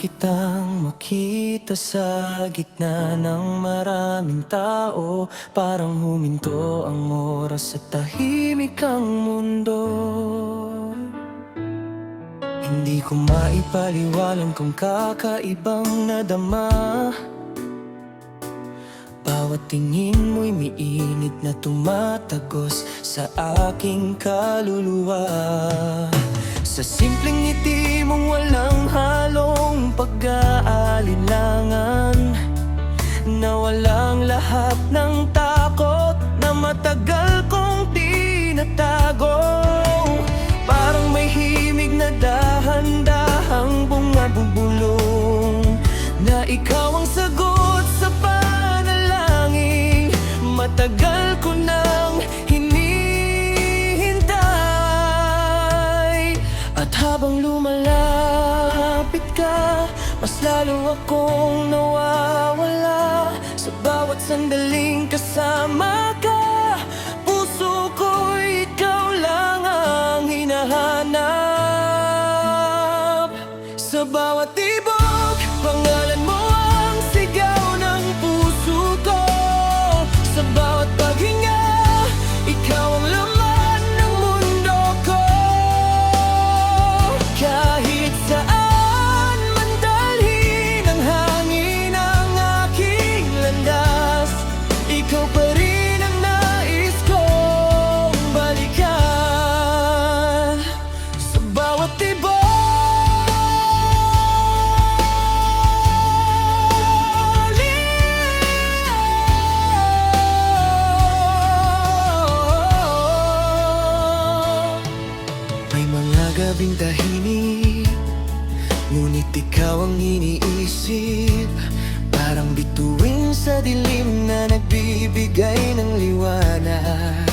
kitang makita sa gitna ng maraming tao. Parang huminto ang oras sa tahimik ang mundo. Hindi ko maipaliwalang kung kakaibang nadama. Bawat tingin mo'y miinit na tumatagos sa aking kaluluwa. Sa simpleng ngiti mong walang halong pag-aalinlangan, na walang lahat ng takot na matagal kong tinatago. Parang may himig na dahan-dahang bumabubulong, na ikaw ang sagot sa panalangin. Matagal ko nang hinihintay, at habang lumalapit ka, mas lalo akong nawawala. Sa bawat sandaling kasama ka, puso ko'y ikaw lang ang hinahanap. Sa bawat tibok, pangalan mo ang sigaw ng puso ko. Sa bawat paghinga, ikaw ang laman ng mundo ko. Kahit saan man dalhin ang hangin ang aking landas, ikaw pa rin ang nais kong balikan. Sa bawat tibok, gabing tahimik, ngunit ikaw ang iniisip. Parang bituin sa dilim na nagbibigay ng liwanag.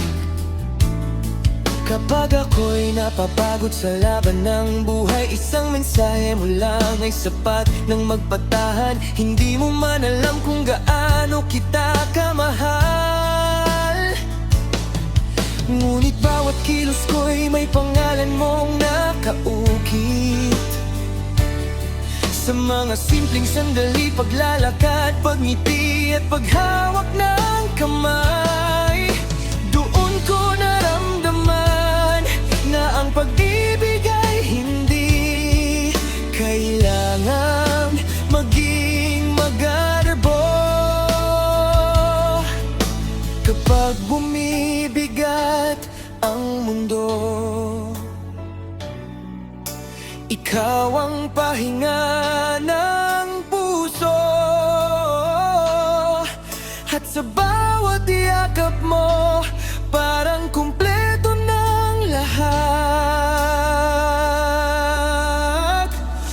Kapag ako'y napapagod sa laban ng buhay, isang mensahe mo lang ay sapat nang magpatahan. Hindi mo man alam kung gaano kita kamahal, ngunit bawat kilos ko'y may pangalan mong nakaukit. Sa mga simpleng sandali, paglalakad, pagngiti at paghawak ng kamay, doon ko naramdaman na ang pag-ibig ay hindi kailangan maging magarbo. Kapag bumibigat ang mundo, ikaw ang pahinga ng puso. At sa bawat yakap mo, parang kumpleto ng lahat.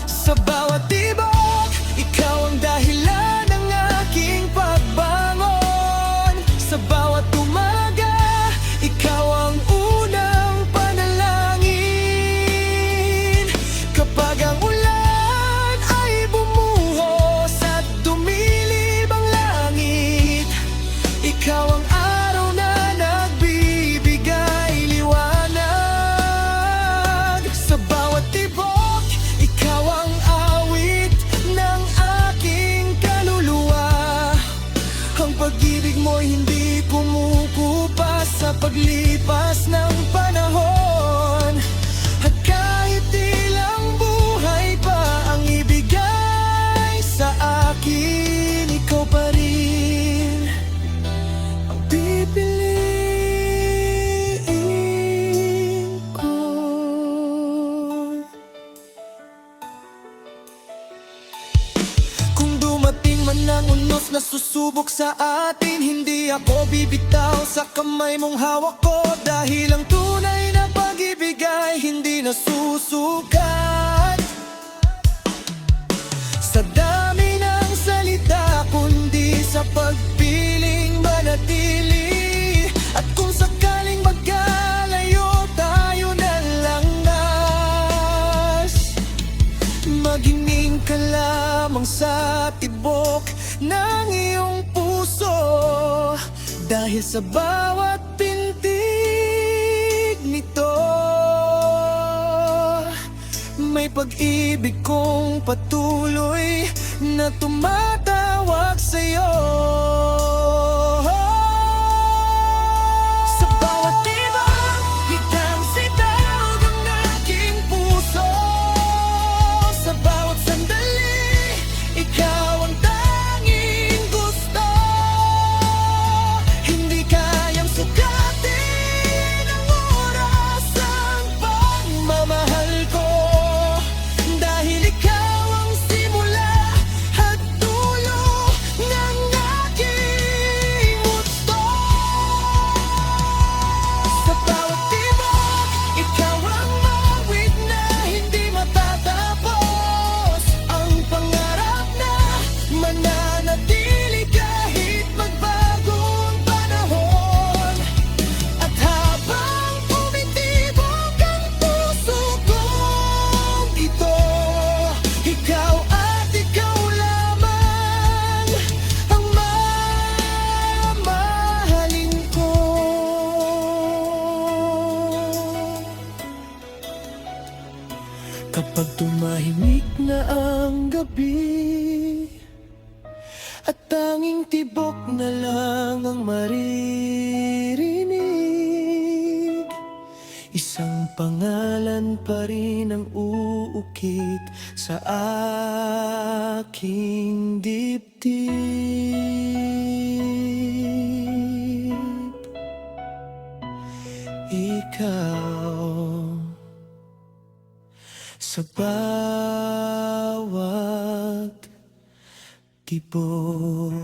Sa bawat tibok, ikaw ang dahilan ng aking pagbangon. Sa bawat umaga, ikaw ang unang panalangin. Kapag ang ulan ay bumuhos at dumilib ang langit, ikaw ang araw na nagbibigay liwanag. Sa bawat tibok, ikaw ang awit ng aking kaluluwa. Ang pag-ibig mo'y hindi kumukupas sa paglipas ng panahon. At kahit ilang buhay pa ang ibigay sa akin, ikaw pa rin ang pipiliin ko. Kung dumating man ang unos na susubok sa atin, hindi ako bibitaw sa kamay mong hawak ko. Dahil ang tunay na pag-ibig ay hindi nasusukat sa dami ng salita, kundi sa pagpiling manatili. At kung sakaling magkalayo tayo ng landas, magingin ka lamang sa tibok ng iyong puso. Dahil sa bawat pintig nito, may pag-ibig kong patuloy na tumatawag sa'yo. Sa bawat tibok, hitang sitaw ng aking puso. Sa bawat sandali, ikaw ang tanging gusto. Hindi kayang sukatin ang oras ang pagmamahal ko. Dahil ikaw ang simula at dulo ng aking mundo. Sa bawat tibok, ikaw ang mawid na hindi matatapos. Ang pangarap na mananatili kahit magbagong panahon. At habang tumitibok ang puso kong ito, ikaw at ikaw lamang ang mamahalin ko. Kapag tumahimik na ang gabi at tanging tibok na lang ang maririnig, isang pangalan pa rin ang uukit sa aking dibdib. Ikaw sa bawat tibok.